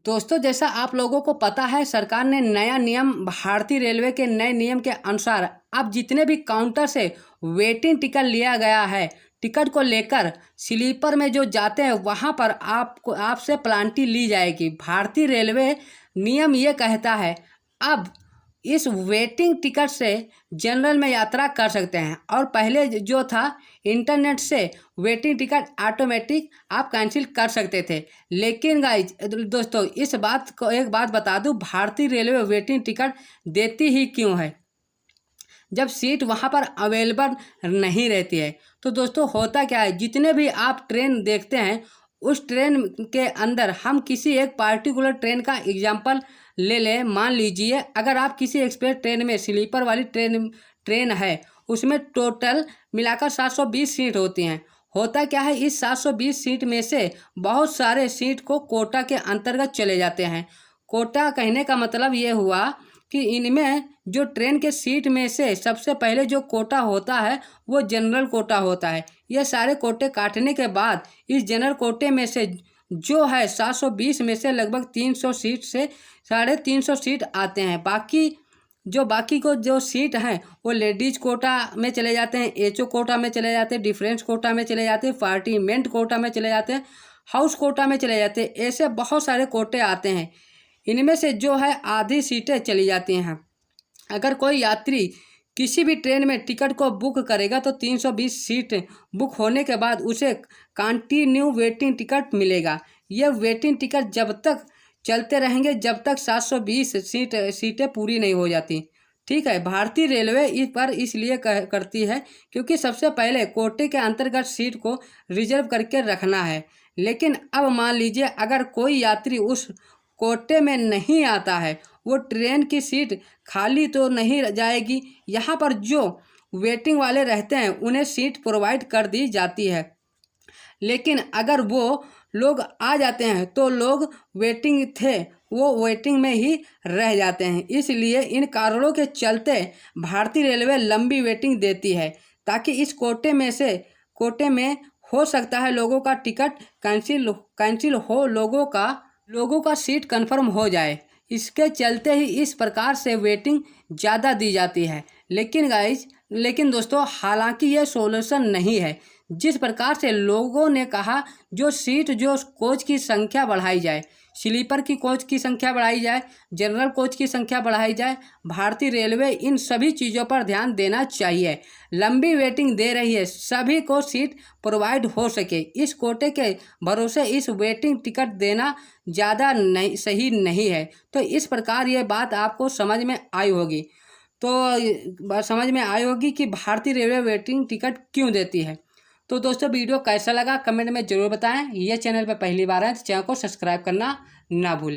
दोस्तों, जैसा आप लोगों को पता है, सरकार ने नया नियम, भारतीय रेलवे के नए नियम के अनुसार अब जितने भी काउंटर से वेटिंग टिकट लिया गया है, टिकट को लेकर स्लीपर में जो जाते हैं वहां पर आपसे प्लांटी ली जाएगी। भारतीय रेलवे नियम ये कहता है अब इस वेटिंग टिकट से जनरल में यात्रा कर सकते हैं, और पहले जो था इंटरनेट से वेटिंग टिकट ऑटोमेटिक आप कैंसिल कर सकते थे। लेकिन गाइज दोस्तों, इस बात को एक बात बता दूं, भारतीय रेलवे वेटिंग टिकट देती ही क्यों है जब सीट वहां पर अवेलेबल नहीं रहती है। तो दोस्तों, होता क्या है, जितने भी आप ट्रेन देखते हैं उस ट्रेन के अंदर हम किसी एक पार्टिकुलर ट्रेन का एग्जाम्पल ले लें। मान लीजिए अगर आप किसी एक्सप्रेस ट्रेन में, स्लीपर वाली ट्रेन है, उसमें टोटल मिलाकर 720 सीट होती हैं। होता क्या है, इस 720 सीट में से बहुत सारे सीट को कोटा के अंतर्गत चले जाते हैं। कोटा कहने का मतलब ये हुआ कि इनमें जो ट्रेन के सीट में से सबसे पहले जो कोटा होता है वो जनरल कोटा होता है। ये सारे कोटे काटने के बाद इस जनरल कोटे में से जो है 720 में से लगभग 300 सीट से 350 सीट आते हैं। बाकी को जो सीट हैं वो लेडीज कोटा में चले जाते हैं, एचओ कोटा में चले जाते हैं, डिफरेंस कोटा में चले जाते हैं, पार्टिमेंट कोटा में चले जाते हैं, हाउस कोटा में चले जाते हैं। ऐसे बहुत सारे कोटे आते हैं। इनमें से जो है आधी सीटें चली जाती हैं। अगर कोई यात्री किसी भी ट्रेन में टिकट को बुक करेगा तो 320 सीट बुक होने के बाद उसे कंटिन्यू वेटिंग टिकट मिलेगा। यह वेटिंग टिकट जब तक चलते रहेंगे जब तक 720 सीटें पूरी नहीं हो जाती। ठीक है, भारतीय रेलवे इस पर इसलिए करती है क्योंकि सबसे पहले कोटे के अंतर्गत सीट को रिजर्व करके रखना है। लेकिन अब मान लीजिए अगर कोई यात्री उस कोटे में नहीं आता है, वो ट्रेन की सीट खाली तो नहीं जाएगी। यहाँ पर जो वेटिंग वाले रहते हैं उन्हें सीट प्रोवाइड कर दी जाती है। लेकिन अगर वो लोग आ जाते हैं तो लोग वेटिंग थे वो वेटिंग में ही रह जाते हैं। इसलिए इन कारणों के चलते भारतीय रेलवे लंबी वेटिंग देती है ताकि इस कोटे में हो सकता है लोगों का टिकट कैंसिल हो, लोगों का सीट कंफर्म हो जाए। इसके चलते ही इस प्रकार से वेटिंग ज़्यादा दी जाती है। लेकिन दोस्तों, हालांकि ये सॉल्यूशन नहीं है। जिस प्रकार से लोगों ने कहा जो कोच की संख्या बढ़ाई जाए, स्लीपर की कोच की संख्या बढ़ाई जाए, जनरल कोच की संख्या बढ़ाई जाए, भारतीय रेलवे इन सभी चीज़ों पर ध्यान देना चाहिए। लंबी वेटिंग दे रही है, सभी को सीट प्रोवाइड हो सके, इस कोटे के भरोसे इस वेटिंग टिकट देना ज़्यादा सही नहीं है। तो इस प्रकार ये बात आपको समझ में आई होगी कि भारतीय रेलवे वेटिंग टिकट क्यों देती है। तो दोस्तों, वीडियो कैसा लगा कमेंट में ज़रूर बताएं। ये चैनल पर पहली बार है तो चैनल को सब्सक्राइब करना ना भूलें।